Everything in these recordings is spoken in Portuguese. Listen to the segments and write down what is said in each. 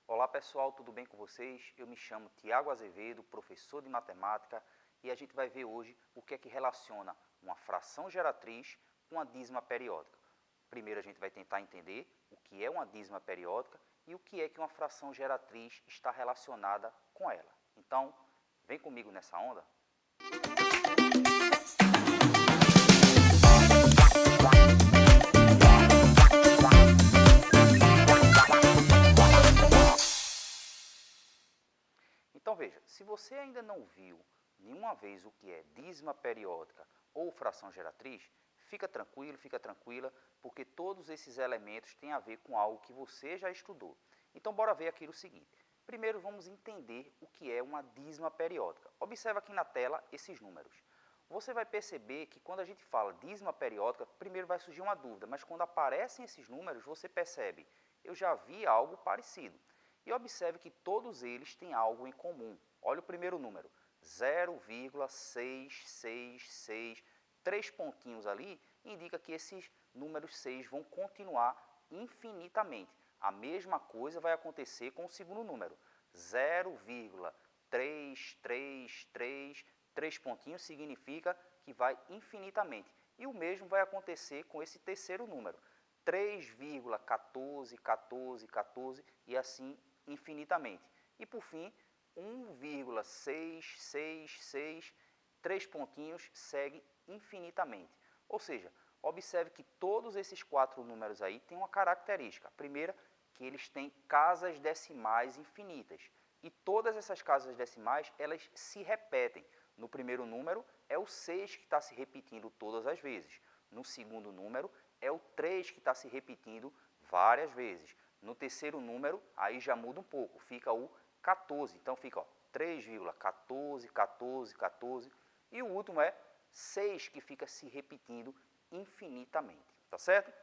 Olá pessoal, tudo bem com vocês? Eu me chamo Tiago Azevedo, professor de matemática, e a gente vai ver hoje o que é que relaciona uma fração geratriz com a dízima periódica. Primeiro a gente vai tentar entender o que é uma dízima periódica e o que é que uma fração geratriz está relacionada com ela. Então, vem comigo nessa onda. Então veja, se você ainda não viu nenhuma vez o que é dízima periódica ou fração geratriz, fica tranquilo, fica tranquila, porque todos esses elementos têm a ver com algo que você já estudou. Então bora ver aqui o seguinte. Primeiro vamos entender o que é uma dízima periódica. Observa aqui na tela esses números. Você vai perceber que quando a gente fala dízima periódica, primeiro vai surgir uma dúvida, mas quando aparecem esses números, você percebe, eu já vi algo parecido. E observe que todos eles têm algo em comum. Olha o primeiro número, 0,666, 3 pontinhos ali, indica que esses números 6 vão continuar infinitamente. A mesma coisa vai acontecer com o segundo número, 0,333, 3 pontinhos significa que vai infinitamente. E o mesmo vai acontecer com esse terceiro número, 3,141414 e assim infinitamente. E por fim, 1,666, 3 pontinhos, segue infinitamente. Ou seja, observe que todos esses 4 números aí têm uma característica. A primeira, que eles têm casas decimais infinitas. E todas essas casas decimais, elas se repetem. No primeiro número, é o 6 que está se repetindo todas as vezes. No segundo número, é o 3 que está se repetindo várias vezes. No terceiro número, aí já muda um pouco, fica o 14. Então fica 3,141414. E o último é 6, que fica se repetindo infinitamente. Tá certo?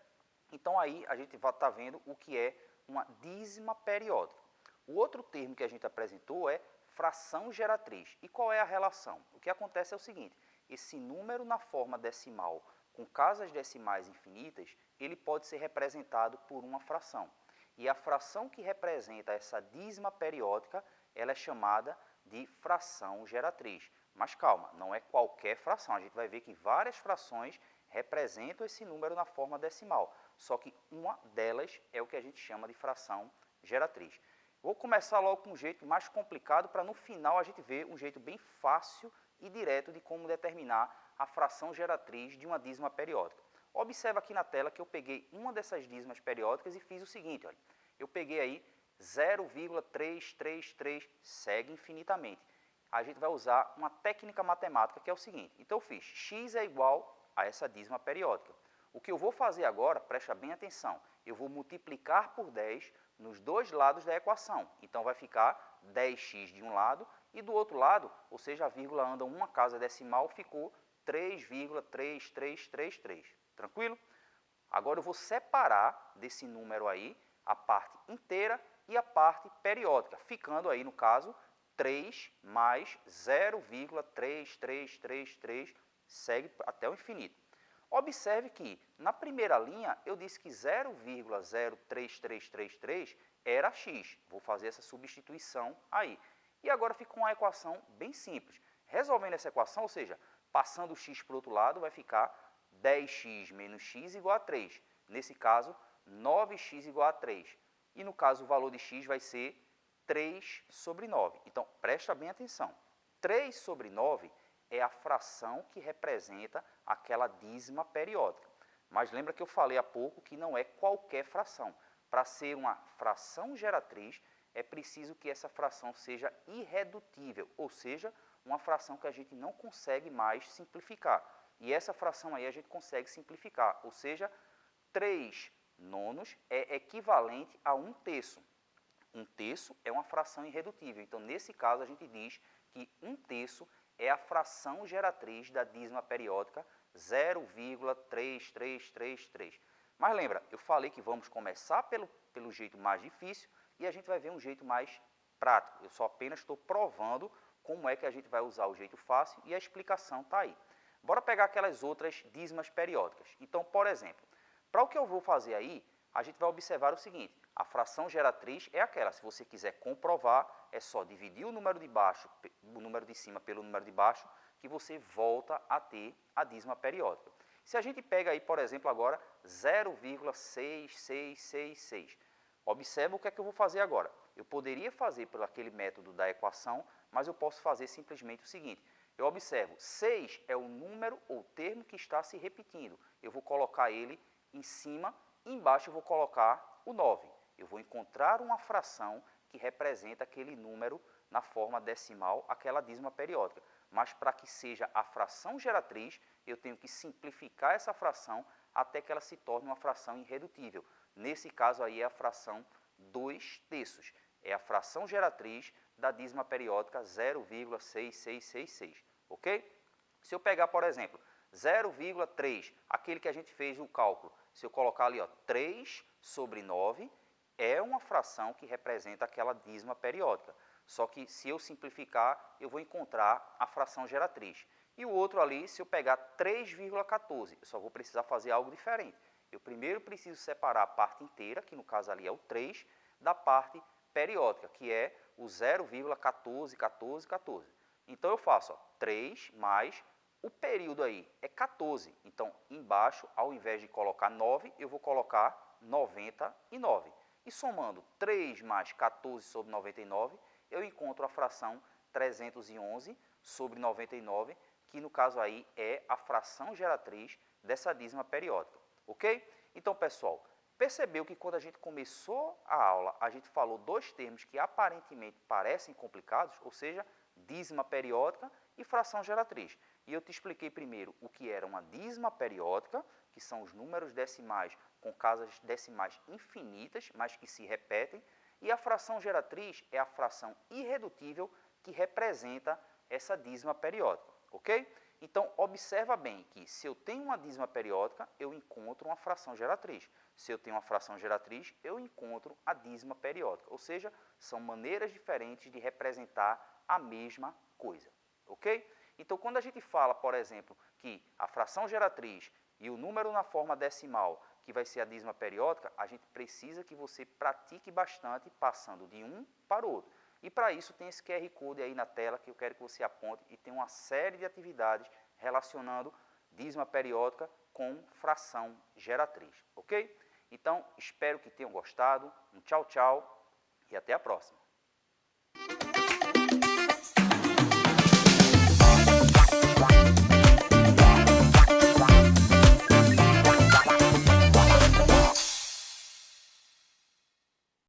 Então aí a gente vai estar vendo o que é uma dízima periódica. O outro termo que a gente apresentou é fração geratriz. E qual é a relação? O que acontece é o seguinte, esse número na forma decimal com casas decimais infinitas, ele pode ser representado por uma fração. E a fração que representa essa dízima periódica, ela é chamada de fração geratriz. Mas calma, não é qualquer fração. A gente vai ver que várias frações representam esse número na forma decimal. Só que uma delas é o que a gente chama de fração geratriz. Vou começar logo com um jeito mais complicado para no final a gente ver um jeito bem fácil e direto de como determinar a fração geratriz de uma dízima periódica. Observa aqui na tela que eu peguei uma dessas dízimas periódicas e fiz o seguinte, olha, eu peguei aí 0,333, segue infinitamente. A gente vai usar uma técnica matemática que é o seguinte, então eu fiz x é igual a essa dízima periódica. O que eu vou fazer agora, presta bem atenção, eu vou multiplicar por 10 nos dois lados da equação. Então vai ficar 10x de um lado e do outro lado, ou seja, a vírgula anda uma casa decimal, ficou 3,3333. Tranquilo? Agora eu vou separar desse número aí a parte inteira e a parte periódica, ficando aí no caso 3 mais 0,3333, segue até o infinito. Observe que na primeira linha eu disse que 0,03333 era x. Vou fazer essa substituição aí. E agora ficou uma equação bem simples. Resolvendo essa equação, ou seja, passando o x para o outro lado, vai ficar 10x menos x igual a 3. Nesse caso, 9x igual a 3. E no caso, o valor de x vai ser 3 sobre 9. Então, presta bem atenção. 3 sobre 9 é a fração que representa aquela dízima periódica. Mas lembra que eu falei há pouco que não é qualquer fração. Para ser uma fração geratriz, é preciso que essa fração seja irredutível, ou seja, uma fração que a gente não consegue mais simplificar. E essa fração aí a gente consegue simplificar, ou seja, 3 nonos é equivalente a 1/3. 1/3 é uma fração irredutível, então nesse caso a gente diz que 1/3 é a fração geratriz da dízima periódica 0,3333. Mas lembra, eu falei que vamos começar pelo jeito mais difícil e a gente vai ver um jeito mais prático. Eu só apenas estou provando como é que a gente vai usar o jeito fácil e a explicação está aí. Bora pegar aquelas outras dízimas periódicas. Então, por exemplo, para o que eu vou fazer aí, a gente vai observar o seguinte. A fração geratriz é aquela, se você quiser comprovar, é só dividir o número de cima pelo número de baixo, que você volta a ter a dízima periódica. Se a gente pega aí, por exemplo, agora 0,6666, observa o que é que eu vou fazer agora. Eu poderia fazer pelo aquele método da equação, mas eu posso fazer simplesmente o seguinte. Eu observo, 6 é o número ou termo que está se repetindo. Eu vou colocar ele em cima, embaixo eu vou colocar o 9. Eu vou encontrar uma fração que representa aquele número na forma decimal, aquela dízima periódica. Mas para que seja a fração geratriz, eu tenho que simplificar essa fração até que ela se torne uma fração irredutível. Nesse caso aí é a fração 2/3. É a fração geratriz da dízima periódica 0,6666, ok? Se eu pegar, por exemplo, 0,3, aquele que a gente fez o cálculo, se eu colocar ali, ó, 3 sobre 9, é uma fração que representa aquela dízima periódica. Só que se eu simplificar, eu vou encontrar a fração geratriz. E o outro ali, se eu pegar 3,14, eu só vou precisar fazer algo diferente. Eu primeiro preciso separar a parte inteira, que no caso ali é o 3, da parte periódica, que é o 0,141414. Então eu faço, ó, 3 mais o período aí é 14. Então embaixo, ao invés de colocar 9, eu vou colocar 99. E somando 3 mais 14 sobre 99, eu encontro a fração 311 sobre 99, que no caso aí é a fração geratriz dessa dízima periódica, ok? Então, pessoal, percebeu que quando a gente começou a aula, a gente falou dois termos que aparentemente parecem complicados, ou seja, dízima periódica e fração geratriz. E eu te expliquei primeiro o que era uma dízima periódica, que são os números decimais com casas decimais infinitas, mas que se repetem, e a fração geratriz é a fração irredutível que representa essa dízima periódica, ok? Então, observa bem que se eu tenho uma dízima periódica, eu encontro uma fração geratriz. Se eu tenho uma fração geratriz, eu encontro a dízima periódica. Ou seja, são maneiras diferentes de representar a mesma coisa, ok? Então, quando a gente fala, por exemplo, que a fração geratriz e o número na forma decimal, que vai ser a dízima periódica, a gente precisa que você pratique bastante, passando de um para o outro. E para isso tem esse QR Code aí na tela que eu quero que você aponte e tem uma série de atividades relacionando dízima periódica com fração geratriz, ok? Então, espero que tenham gostado. Um tchau, tchau e até a próxima.